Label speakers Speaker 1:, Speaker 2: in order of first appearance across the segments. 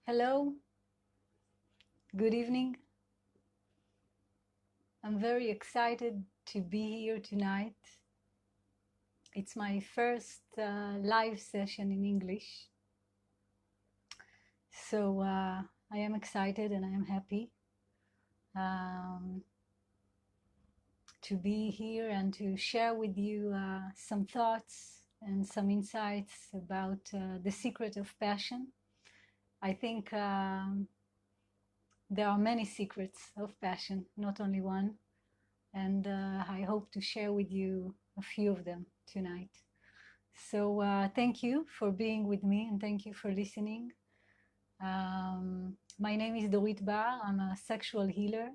Speaker 1: Hello, good evening. I'm very excited to be here tonight. It's my first live session in English. So I am excited and I am happy to be here and to share with you some thoughts and some insights about the secret of passion. I think there are many secrets of passion, not only one. And I hope to share with you a few of them tonight. So thank you for being with me and thank you for listening. My name is Dorit Bar. I'm a sexual healer.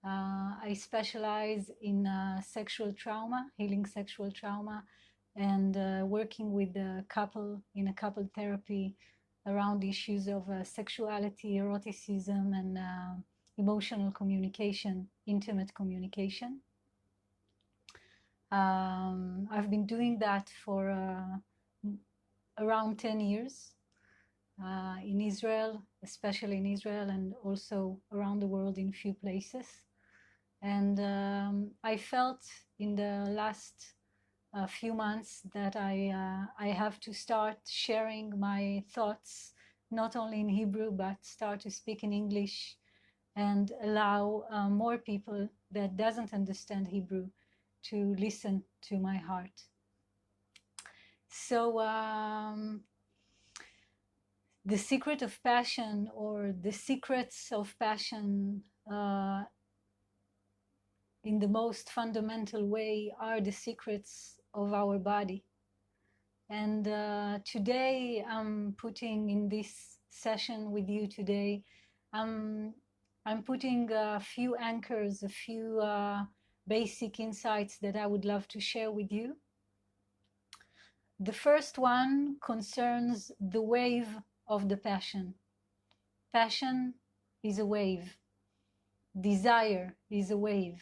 Speaker 1: I specialize in sexual trauma, healing sexual trauma, and working with a couple in a couple therapy around issues of sexuality, eroticism, and emotional communication, intimate communication. I've been doing that for around 10 years in Israel, especially in Israel, and also around the world in a few places. And I felt in the last few months that I have to start sharing my thoughts, not only in Hebrew, but start to speak in English and allow more people that doesn't understand Hebrew to listen to my heart. So the secret of passion, or the secrets of passion in the most fundamental way, are the secrets of our body. And today I'm putting in this session with you today, I'm putting a few anchors, a few basic insights that I would love to share with you. The first one concerns the wave of the passion. Passion is a wave. Desire is a wave.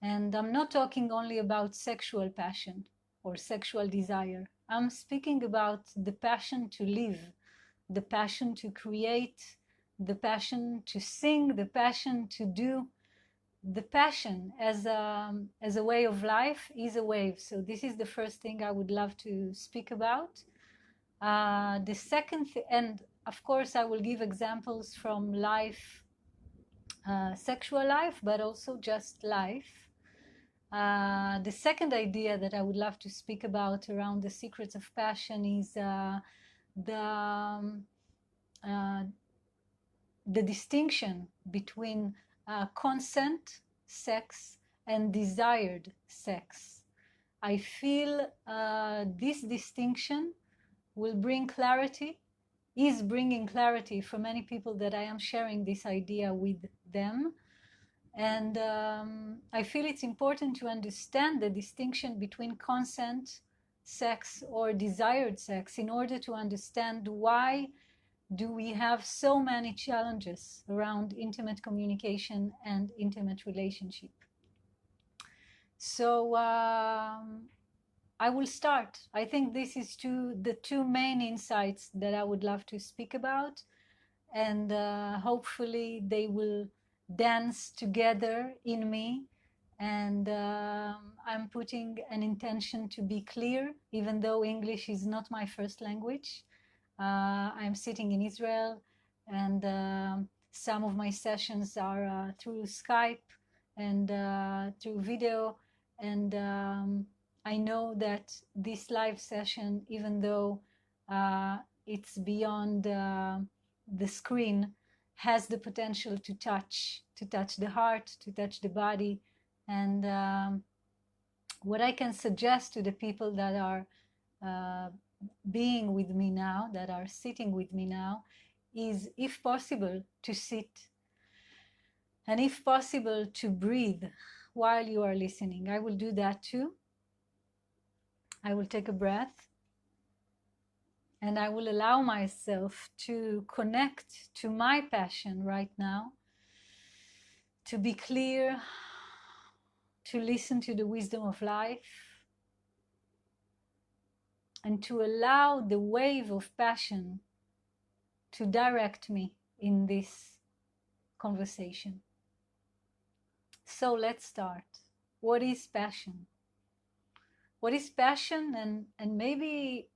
Speaker 1: And I'm not talking only about sexual passion or sexual desire. I'm speaking about the passion to live, the passion to create, the passion to sing, the passion to do. The passion as a way of life is a wave. So this is the first thing I would love to speak about. The second and of course I will give examples from life, sexual life, but also just life. The second idea that I would love to speak about around the secrets of passion is the distinction between consent sex and desired sex. I feel this distinction will bring clarity, is bringing clarity for many people that I am sharing this idea with them. And I feel it's important to understand the distinction between consent sex or desired sex in order to understand why do we have so many challenges around intimate communication and intimate relationship. So I will start. I think this is the two main insights that I would love to speak about, and hopefully they will dance together in me. And I'm putting an intention to be clear, even though English is not my first language. I'm sitting in Israel, and some of my sessions are through Skype and through video. And I know that this live session, even though it's beyond the screen, has the potential to touch the heart, to touch the body. And what I can suggest to the people that are being with me now, that are sitting with me now, is, if possible, to sit, and if possible, to breathe while you are listening. I will do that too. I will take a breath, and I will allow myself to connect to my passion right now, to be clear, to listen to the wisdom of life, and to allow the wave of passion to direct me in this conversation. So let's start. What is passion? What is passion? And maybe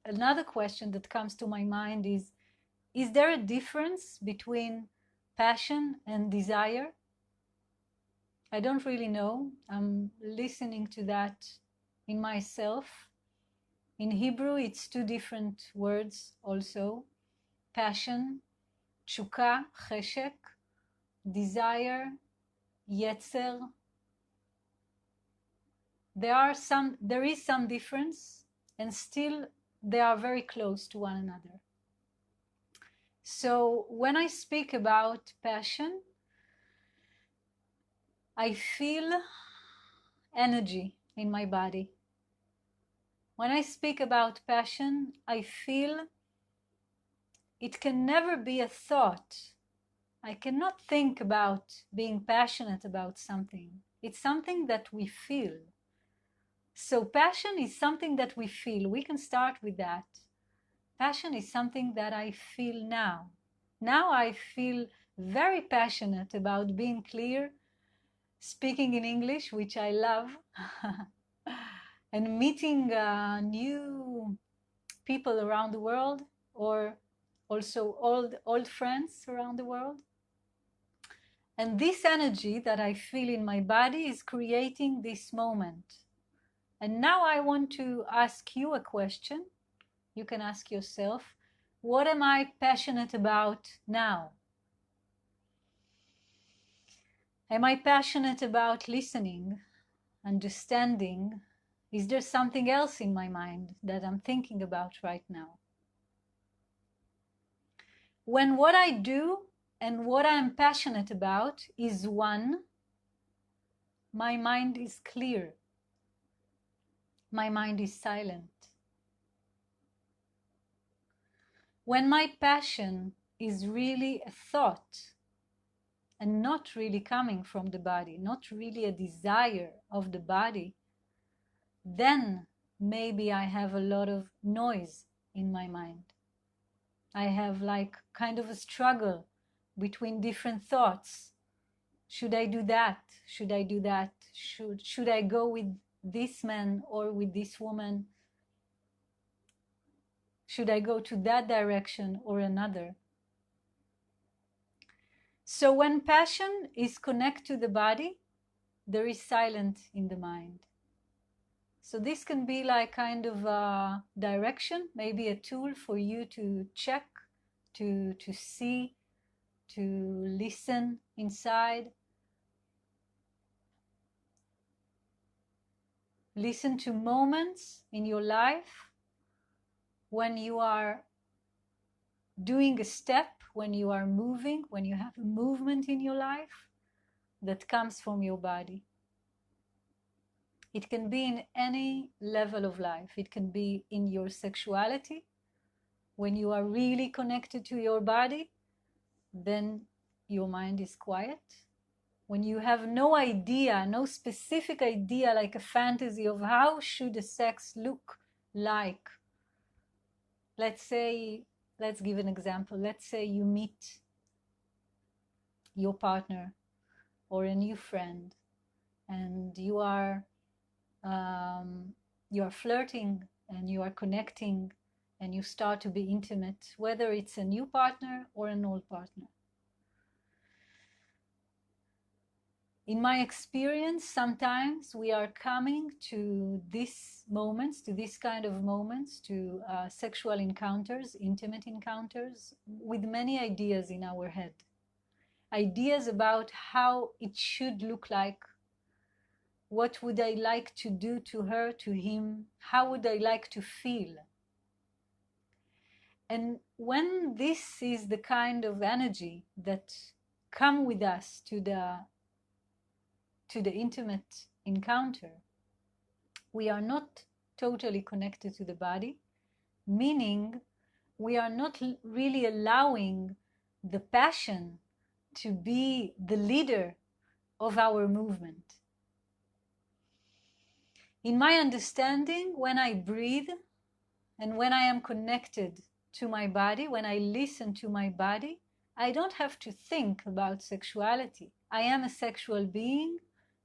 Speaker 1: another question that comes to my mind is there a difference between passion and desire? I don't really know. I'm listening to that in myself. In Hebrew, it's two different words also. Passion, tshukah, cheshek, desire, yetzer. There is some difference, and still they are very close to one another. So when I speak about passion, I feel energy in my body. When I speak about passion, I feel it can never be a thought. I cannot think about being passionate about something. It's something that we feel. So passion is something that we feel. We can start with that. Passion is something that I feel now. Now I feel very passionate about being clear, speaking in English, which I love, and meeting new people around the world, or also old friends around the world. And this energy that I feel in my body is creating this moment. And now I want to ask you a question. You can ask yourself, what am I passionate about now? Am I passionate about listening, understanding? Is there something else in my mind that I'm thinking about right now? When what I do and what I'm passionate about is one, my mind is clear. My mind is silent. When my passion is really a thought and not really coming from the body, not really a desire of the body, then maybe I have a lot of noise in my mind. I have like kind of a struggle between different thoughts. Should I do that? Should I do that? Should I go with this man or with this woman? Should I go to that direction or another? So when passion is connected to the body, there is silence in the mind. So this can be like kind of a direction, maybe a tool for you to check, to see, to listen inside. Listen to moments in your life when you are doing a step, when you are moving, when you have a movement in your life that comes from your body. It can be in any level of life. It can be in your sexuality. When you are really connected to your body, then your mind is quiet. When you have no idea, no specific idea, like a fantasy of how should a sex look like. Let's give an example. Let's say you meet your partner or a new friend, and you are flirting and you are connecting and you start to be intimate, whether it's a new partner or an old partner. In my experience, sometimes we are coming to these moments, to this kind of moments, to sexual encounters, intimate encounters, with many ideas in our head. Ideas about how it should look like. What would I like to do to her, to him? How would I like to feel? And when this is the kind of energy that come with us to the intimate encounter, we are not totally connected to the body, meaning we are not really allowing the passion to be the leader of our movement. In my understanding, when I breathe and when I am connected to my body, when I listen to my body, I don't have to think about sexuality. I am a sexual being.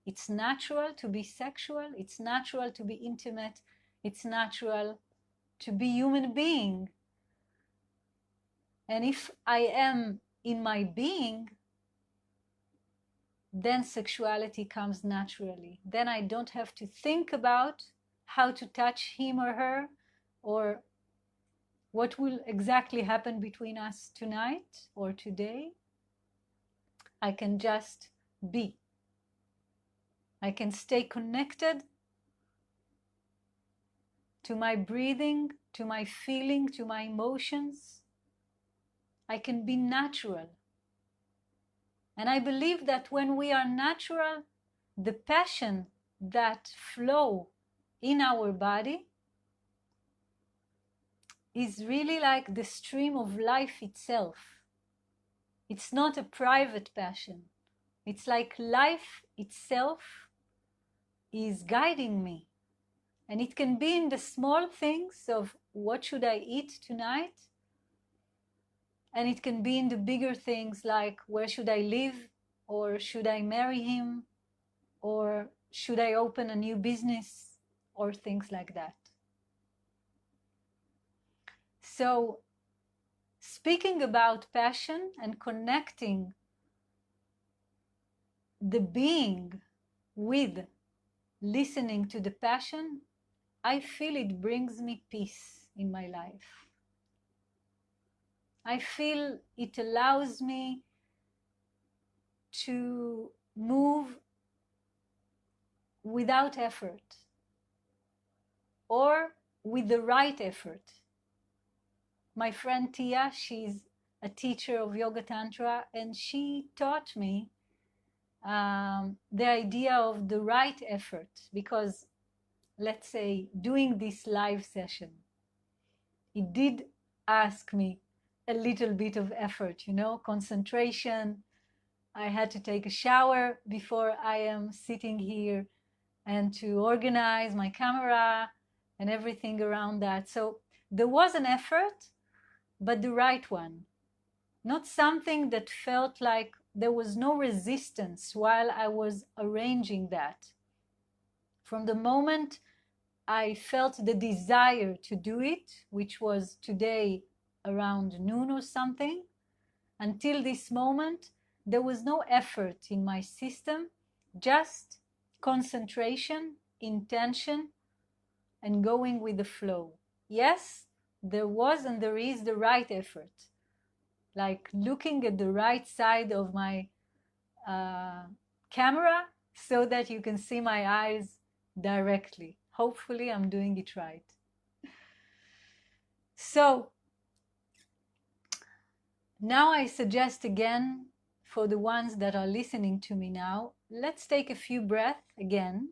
Speaker 1: It's natural to be sexual. It's natural to be intimate. It's natural to be human being. And if I am in my being, then sexuality comes naturally. Then I don't have to think about how to touch him or her, or what will exactly happen between us tonight or today. I can just be. I can stay connected to my breathing, to my feeling, to my emotions. I can be natural. And I believe that when we are natural, the passion that flow in our body is really like the stream of life itself. It's not a private passion. It's like life itself is guiding me. And it can be in the small things of what should I eat tonight? And it can be in the bigger things like where should I live? Or should I marry him? Or should I open a new business? Or things like that. So, speaking about passion and connecting the being with listening to the passion, I feel it brings me peace in my life. I feel it allows me to move without effort or with the right effort. My friend Tia, she's a teacher of Yoga-Tantra, and she taught me the idea of the right effort, because let's say doing this live session, it did ask me a little bit of effort, concentration. I had to take a shower before I am sitting here and to organize my camera and everything around that. So there was an effort, but the right one. Not something that felt like there was no resistance while I was arranging that. From the moment I felt the desire to do it, which was today around noon or something, until this moment, there was no effort in my system, just concentration, intention, and going with the flow. Yes, there was and there is the right effort, like looking at the right side of my camera so that you can see my eyes directly. Hopefully, I'm doing it right. So, now I suggest again, for the ones that are listening to me now, let's take a few breaths again.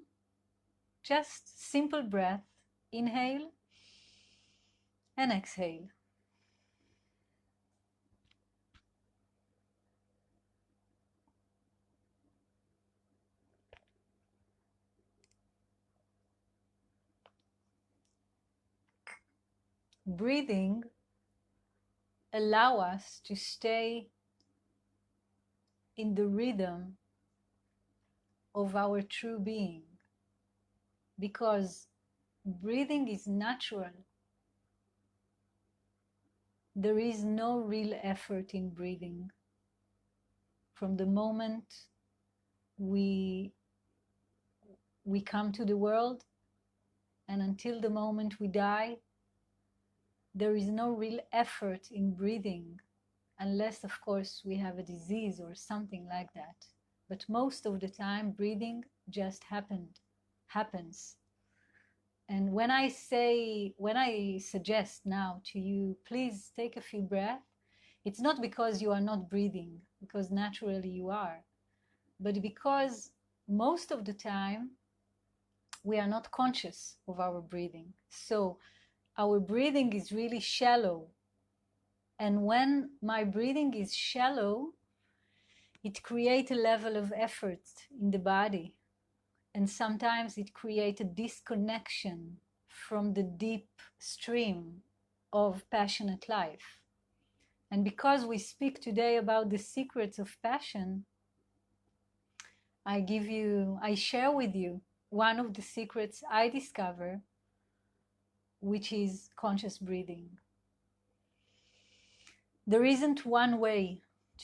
Speaker 1: Just simple breath. Inhale and exhale. Breathing allows us to stay in the rhythm of our true being, because breathing is natural. There is no real effort in breathing. From the moment we come to the world and until the moment we die, there is no real effort in breathing, unless, of course, we have a disease or something like that. But most of the time, breathing just happens. And when I suggest now to you, please take a few breaths, it's not because you are not breathing, because naturally you are, but because most of the time we are not conscious of our breathing. So our breathing is really shallow. And when my breathing is shallow, it creates a level of effort in the body. And sometimes it creates a disconnection from the deep stream of passionate life. And because we speak today about the secrets of passion, I share with you one of the secrets I discover, which is conscious breathing. There isn't one way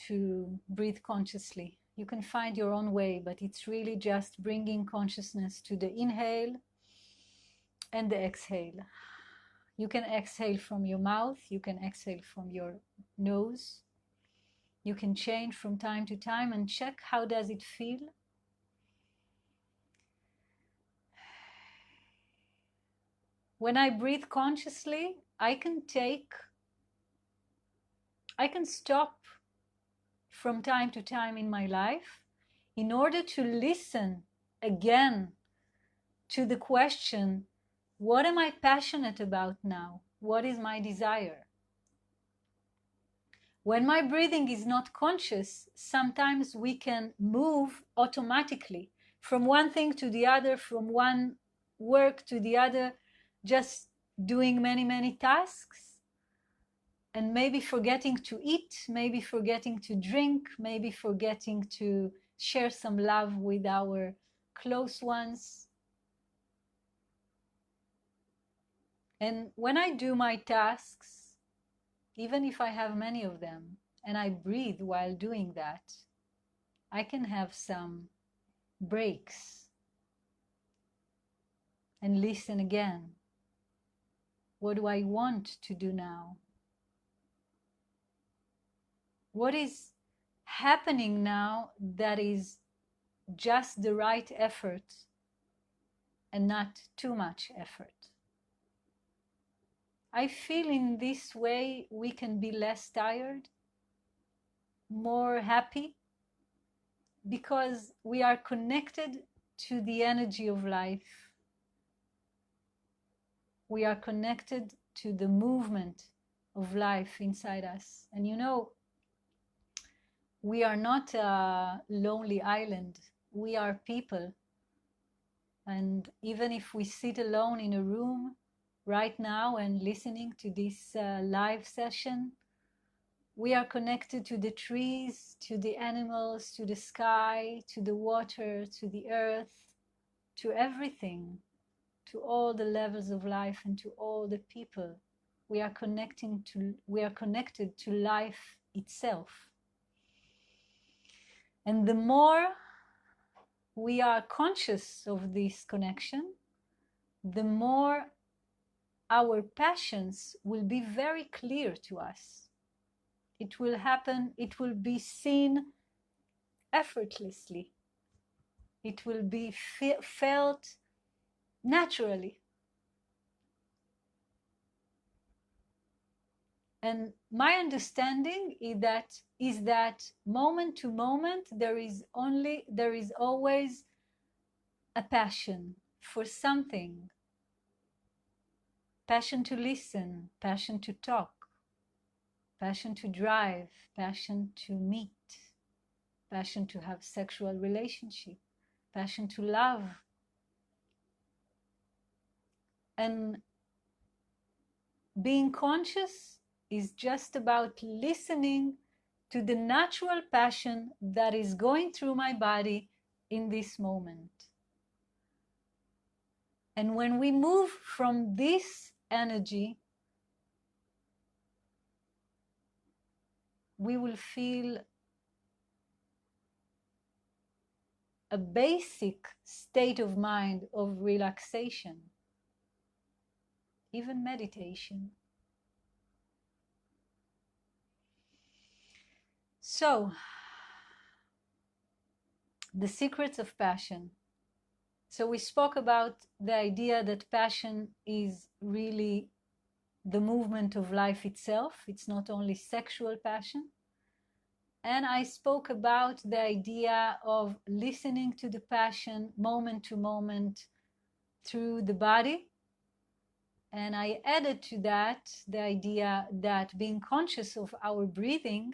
Speaker 1: to breathe consciously. You can find your own way, but it's really just bringing consciousness to the inhale and the exhale. You can exhale from your mouth, you can exhale from your nose. You can change from time to time and check how does it feel. When I breathe consciously, I can stop from time to time in my life in order to listen again to the question, what am I passionate about now? What is my desire? When my breathing is not conscious, sometimes we can move automatically from one thing to the other, from one work to the other, just doing many, many tasks, and maybe forgetting to eat, maybe forgetting to drink, maybe forgetting to share some love with our close ones. And when I do my tasks, even if I have many of them, and I breathe while doing that, I can have some breaks and listen again. What do I want to do now? What is happening now that is just the right effort and not too much effort? I feel in this way we can be less tired, more happy, because we are connected to the energy of life. We are connected to the movement of life inside us. And you know, we are not a lonely island. We are people. And even if we sit alone in a room right now and listening to this live session, we are connected to the trees, to the animals, to the sky, to the water, to the earth, to everything, to all the levels of life and to all the people. We are connected to life itself. And the more we are conscious of this connection, the more our passions will be very clear to us. It will happen, it will be seen effortlessly. It will be felt naturally. And my understanding is that moment to moment there is always a passion for something. Passion to listen, passion to talk, passion to drive, passion to meet, passion to have sexual relationship, passion to love. And being conscious is just about listening to the natural passion that is going through my body in this moment. And when we move from this energy, we will feel a basic state of mind of relaxation, even meditation. So, the secrets of passion. So we spoke about the idea that passion is really the movement of life itself. It's not only sexual passion. And I spoke about the idea of listening to the passion moment to moment through the body. And I added to that the idea that being conscious of our breathing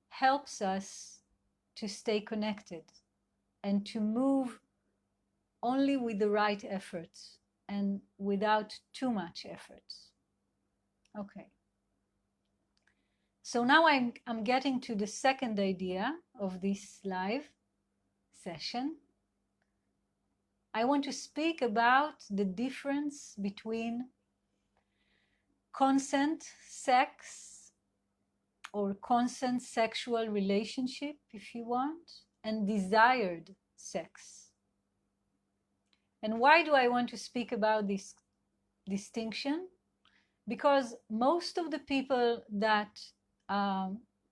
Speaker 1: helps us to stay connected and to move only with the right effort and without too much effort. Okay. So now I'm getting to the second idea of this live session. I want to speak about the difference between consent sex or consent sexual relationship, if you want, and desired sex. And why do I want to speak about this distinction? Because most of the people that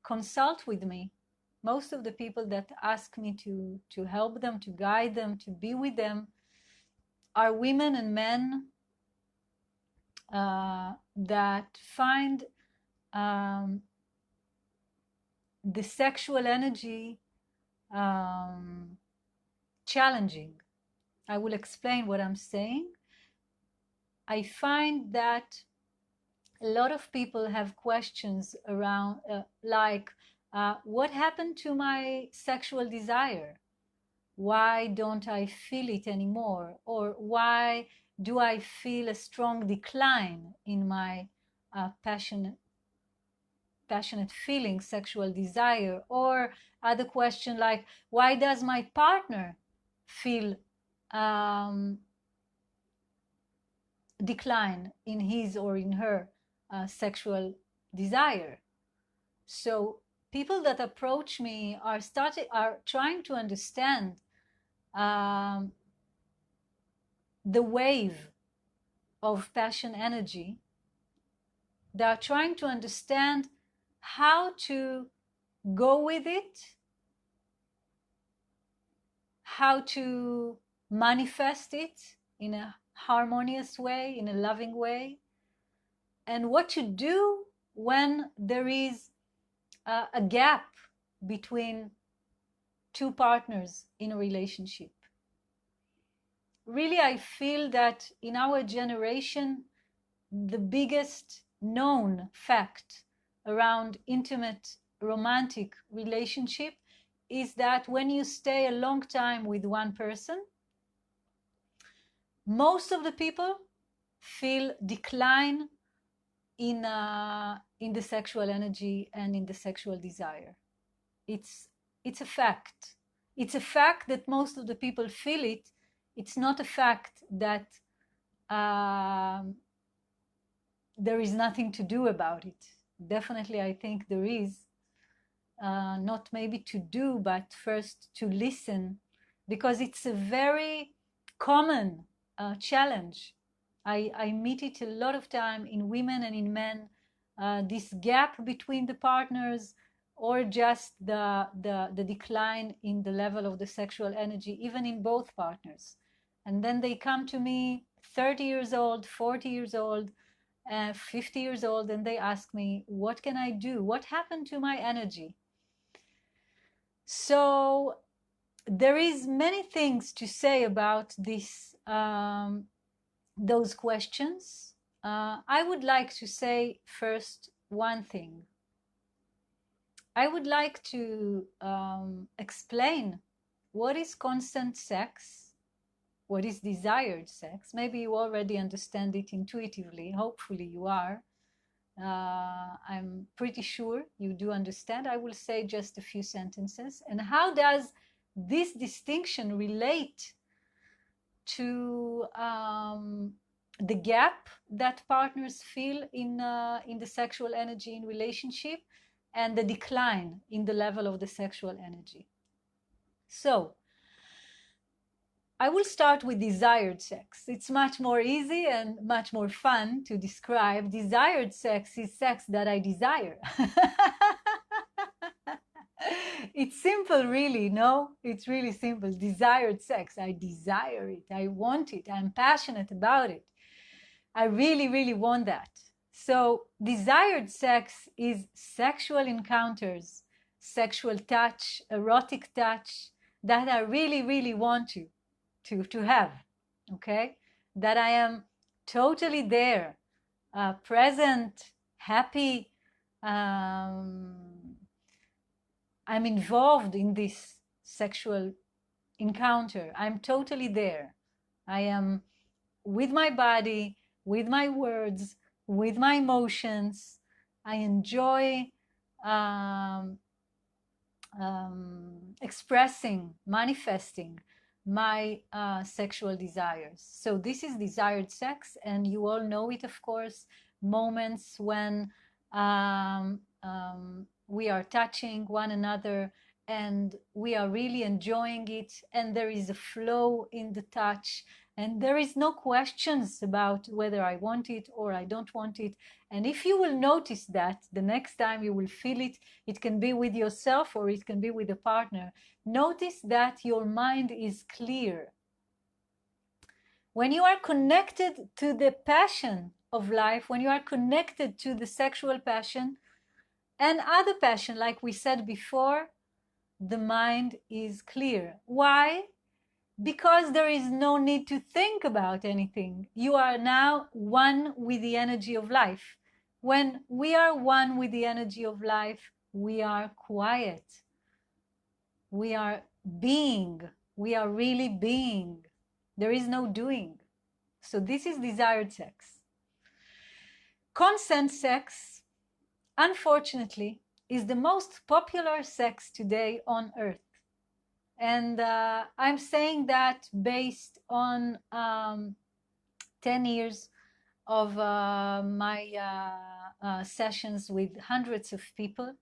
Speaker 1: consult with me, most of the people that ask me to help them, to guide them, to be with them, are women and men that find the sexual energy challenging. I will explain what I'm saying. I find that a lot of people have questions around like, what happened to my sexual desire? Why don't I feel it anymore? Or why do I feel a strong decline in my passionate feeling, sexual desire? Or other question like, why does my partner feel decline in his or in her sexual desire? So people that approach me are trying to understand the wave of passion energy. They are trying to understand how to go with it, how to manifest it in a harmonious way, in a loving way, and what to do when there is a gap between two partners in a relationship. Really, I feel that in our generation, the biggest known fact around intimate romantic relationship is that when you stay a long time with one person, most of the people feel decline in the sexual energy and in the sexual desire. It's a fact. It's a fact that most of the people feel it. It's not a fact that there is nothing to do about it. Definitely, I think there is. Not maybe to do, but first to listen, because it's a very common challenge. I meet it a lot of time in women and in men, this gap between the partners, or just the decline in the level of the sexual energy, even in both partners. And then they come to me 30 years old, 40 years old, 50 years old, and they ask me, what can I do? What happened to my energy? So there is many things to say about this, those questions. I would like to say first one thing. I would like to explain what is consent sex, what is desired sex. Maybe you already understand it intuitively. Hopefully you are. I'm pretty sure you do understand. I will say just a few sentences. And how does this distinction relate to the gap that partners feel in the sexual energy in relationship, and the decline in the level of the sexual energy? So I will start with desired sex. It's much more easy and much more fun to describe. Desired sex is sex that I desire. It's simple, really, no? It's really simple. Desired sex. I desire it. I want it. I'm passionate about it. I really, really want that. So desired sex is sexual encounters, sexual touch, erotic touch that I really, really want to have, okay? That I am totally there, present, happy. I'm involved in this sexual encounter. I'm totally there. I am with my body, with my words, with my emotions. I enjoy um, expressing, manifesting my sexual desires. So this is desired sex, and you all know it, of course. Moments when we are touching one another and we are really enjoying it, and there is a flow in the touch, and there is no questions about whether I want it or I don't want it. And if you will notice that the next time you will feel it, it can be with yourself or it can be with a partner. Notice that your mind is clear. When you are connected to the passion of life, when you are connected to the sexual passion and other passion, like we said before, the mind is clear. Why? Because there is no need to think about anything. You are now one with the energy of life. When we are one with the energy of life, we are quiet. We are being. We are really being. There is no doing. So this is desired sex. Consent sex, unfortunately, is the most popular sex today on earth. And I'm saying that based on 10 years of my sessions with hundreds of people.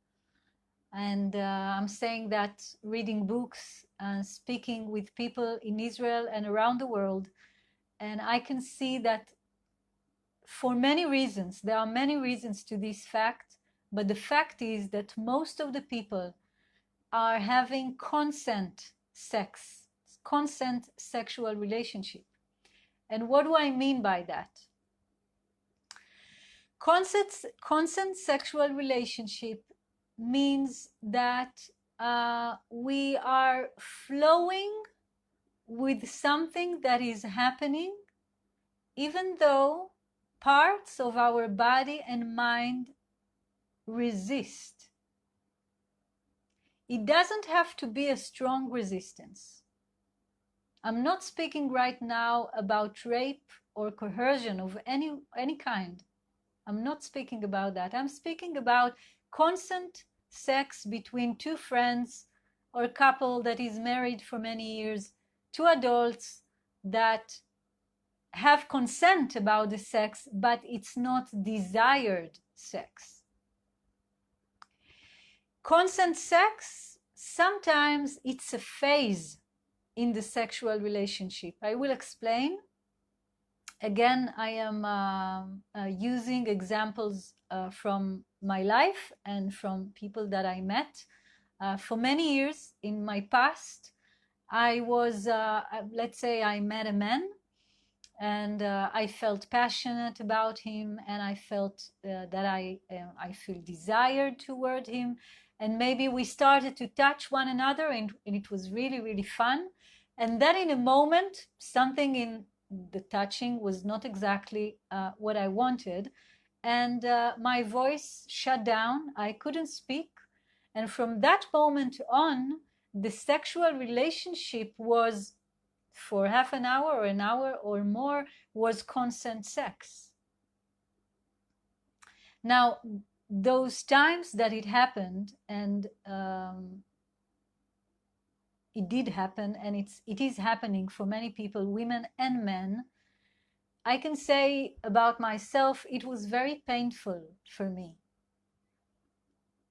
Speaker 1: And I'm saying that reading books and speaking with people in Israel and around the world. And I can see that for many reasons, there are many reasons to this fact, but the fact is that most of the people are having consent sex, consent sexual relationship. And what do I mean by that? Consent sexual relationship means that we are flowing with something that is happening, even though parts of our body and mind resist. It doesn't have to be a strong resistance. I'm not speaking right now about rape or coercion of any kind. I'm not speaking about that. I'm speaking about consent sex between two friends or a couple that is married for many years, two adults that have consent about the sex, but it's not desired sex. Consent sex, sometimes it's a phase in the sexual relationship. I will explain. Again, I am using examples from my life and from people that I met. For many years in my past, I was, let's say I met a man and I felt passionate about him, and I felt that I feel desired toward him. And maybe we started to touch one another, and it was really, really fun. And then in a moment, something in the touching was not exactly what I wanted. And my voice shut down. I couldn't speak. And from that moment on, the sexual relationship was, for half an hour or an hour or more, was consent sex. Now, those times that it happened, and it did happen, and it is happening for many people, women and men, I can say about myself, it was very painful for me.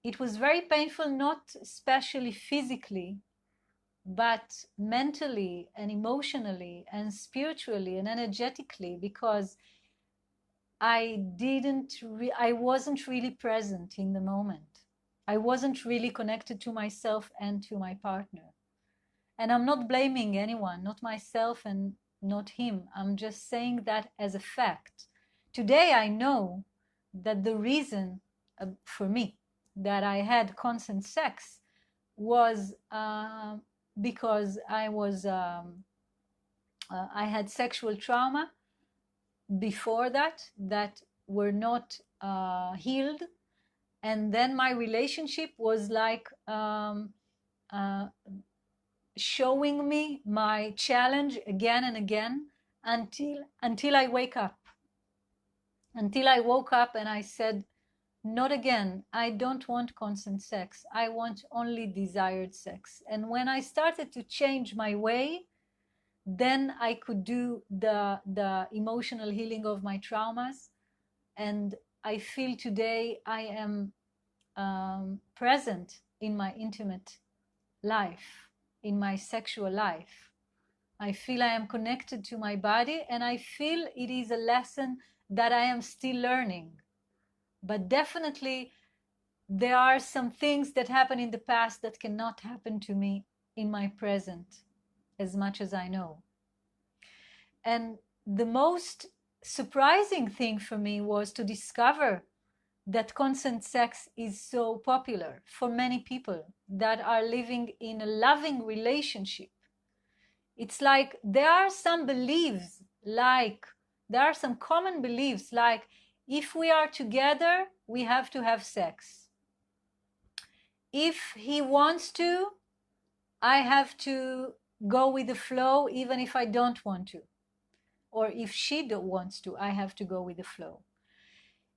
Speaker 1: It was very painful, not especially physically, but mentally and emotionally and spiritually and energetically, because I wasn't really present in the moment. I wasn't really connected to myself and to my partner. And I'm not blaming anyone, not myself and not him. I'm just saying that as a fact. Today I know that the reason for me that I had consent sex was because I had sexual trauma before that were not healed, and then my relationship was like showing me my challenge again and again until I wake up. until I woke up and I said, not again. I don't want constant sex. I want only desired sex. And when I started to change my way, then I could do the emotional healing of my traumas. And I feel today I am present in my intimate life, in my sexual life. I feel I am connected to my body, and I feel it is a lesson that I am still learning. But definitely, there are some things that happen in the past that cannot happen to me in my present, as much as I know. And the most surprising thing for me was to discover that consent sex is so popular for many people that are living in a loving relationship. It's like there are some beliefs, like there are some common beliefs, like if we are together, we have to have sex. If he wants to, I have to go with the flow even if I don't want to. Or if she wants to, I have to go with the flow.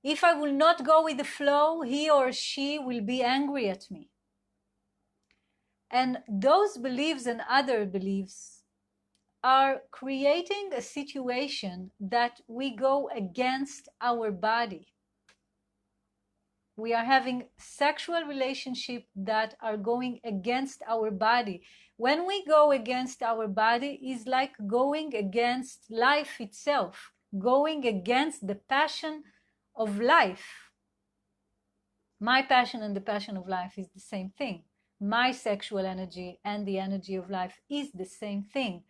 Speaker 1: If I will not go with the flow, he or she will be angry at me. And those beliefs and other beliefs are creating a situation that we go against our body. We are having sexual relationships that are going against our body. When we go against our body, is like going against life itself, going against the passion of life. My passion and the passion of life is the same thing. My sexual energy and the energy of life is the same thing.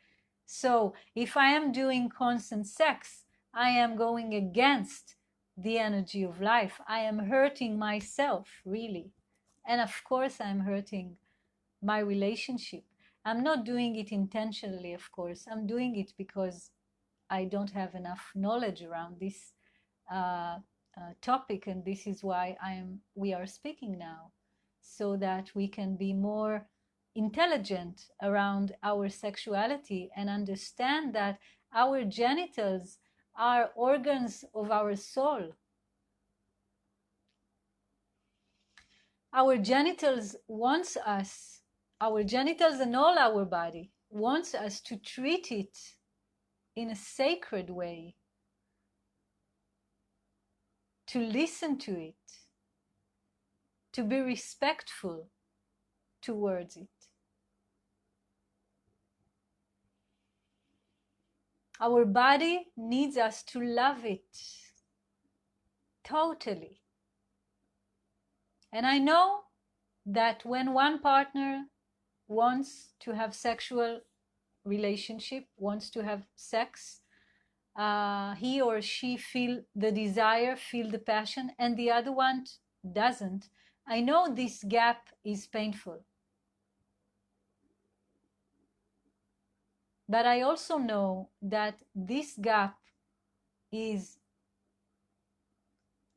Speaker 1: So if I am doing constant sex, I am going against the energy of life. I am hurting myself, really. And of course, I'm hurting my relationship. I'm not doing it intentionally, of course. I'm doing it because I don't have enough knowledge around this topic, and this is why we are speaking now, so that we can be more intelligent around our sexuality and understand that our genitals are organs of our soul. Our genitals wants us, our genitals and all our body wants us to treat it in a sacred way, to listen to it, to be respectful towards it. Our body needs us to love it totally. And I know that when one partner wants to have sexual relationship, wants to have sex, he or she feel the desire, feel the passion, and the other one doesn't. I know this gap is painful. But I also know that this gap is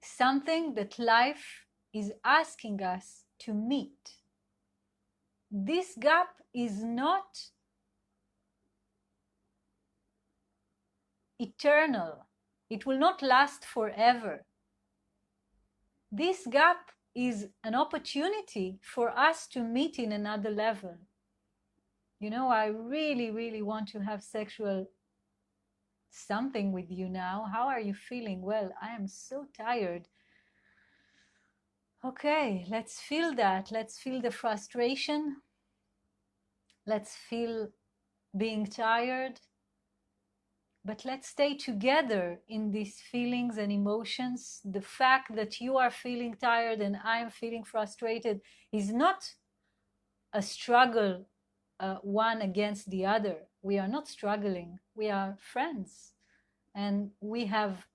Speaker 1: something that life is asking us to meet. This gap is not eternal. It will not last forever. This gap is an opportunity for us to meet in another level. You know, I really, really want to have sexual something with you now. How are you feeling? Well, I am so tired. Okay, let's feel that. Let's feel the frustration. Let's feel being tired. But let's stay together in these feelings and emotions. The fact that you are feeling tired and I'm feeling frustrated is not a struggle, one against the other. We are not struggling. We are friends. And we have,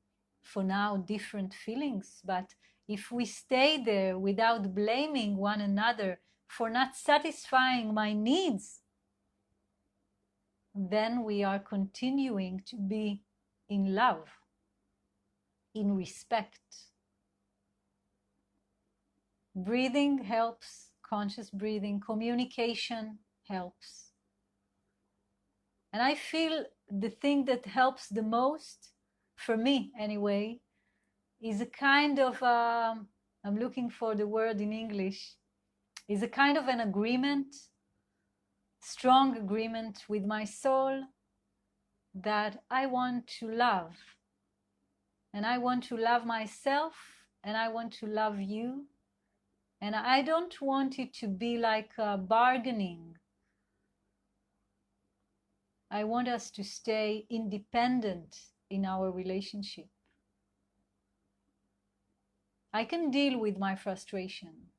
Speaker 1: for now, different feelings. But if we stay there without blaming one another for not satisfying my needs, then we are continuing to be in love, in respect. Breathing helps, conscious breathing, communication helps. And I feel the thing that helps the most, for me anyway, is a kind of, I'm looking for the word in English, is a kind of an agreement, strong agreement with my soul that I want to love. And I want to love myself, and I want to love you. And I don't want it to be like bargaining. I want us to stay independent in our relationship. I can deal with my frustration.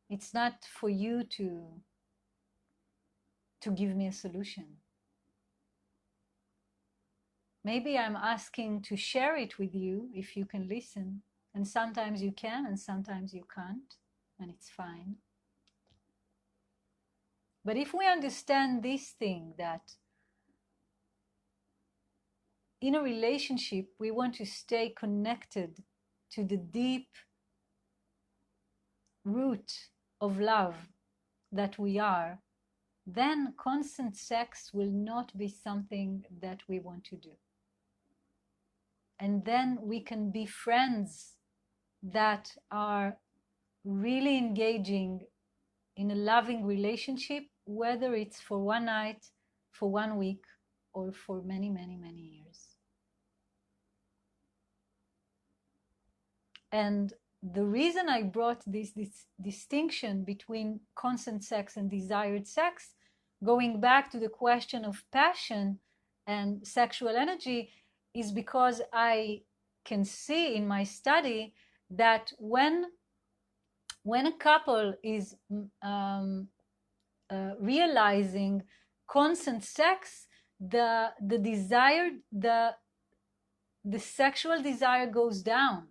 Speaker 1: It's not for you to give me a solution. Maybe I'm asking to share it with you if you can listen. And sometimes you can and sometimes you can't, and it's fine. But if we understand this thing, that in a relationship we want to stay connected to the deep root of love that we are, then constant sex will not be something that we want to do. And then we can be friends that are really engaging in a loving relationship, whether it's for one night, for 1 week, or for many, many, many years. And the reason I brought this distinction between constant sex and desired sex, going back to the question of passion and sexual energy, is because I can see in my study that when a couple is realizing constant sex, the sexual desire goes down.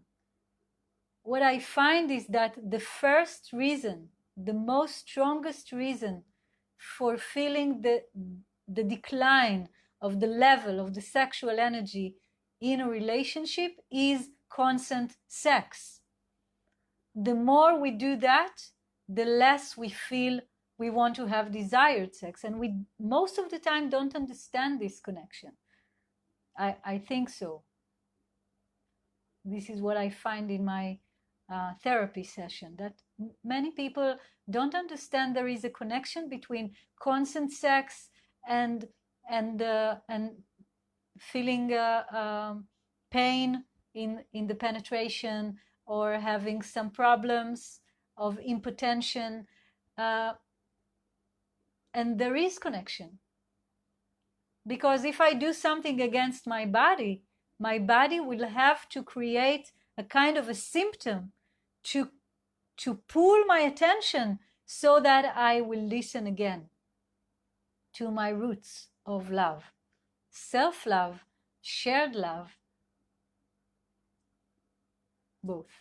Speaker 1: What I find is that the first reason, the most strongest reason for feeling the decline of the level of the sexual energy in a relationship is constant sex. The more we do that, the less we feel we want to have desired sex. And we most of the time don't understand this connection. I think so. This is what I find in my therapy session, that many people don't understand there is a connection between constant sex and feeling pain in the penetration, or having some problems of impotention, and there is connection, because if I do something against my body will have to create a kind of a symptom to pull my attention, so that I will listen again to my roots of love, self-love, shared love, both.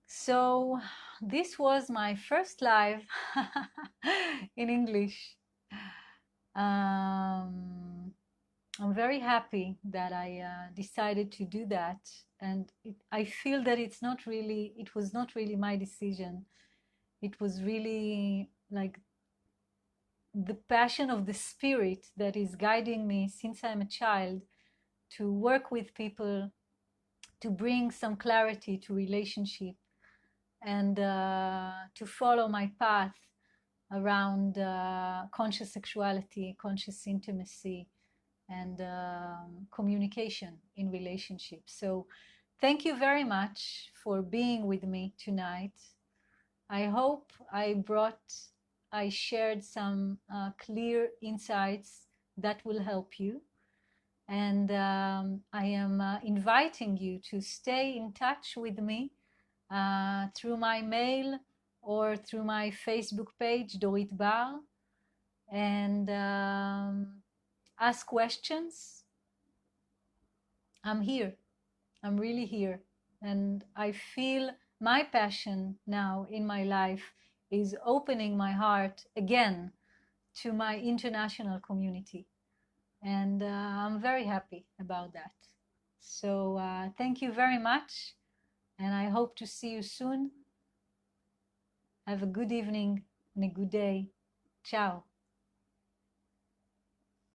Speaker 1: So this was my first live in English. I'm very happy that I decided to do that, and I feel that it was not really my decision. It was really like the passion of the spirit that is guiding me since I'm a child to work with people, to bring some clarity to relationship, and to follow my path around conscious sexuality, conscious intimacy, and communication in relationships. So thank you very much for being with me tonight. I hope I shared some clear insights that will help you. And I am inviting you to stay in touch with me through my mail or through my Facebook page, Dorit Bar, and ask questions. I'm here. I'm really here. And I feel my passion now in my life is opening my heart again to my international community. And I'm very happy about that. So thank you very much. And I hope to see you soon. Have a good evening and a good day. Ciao.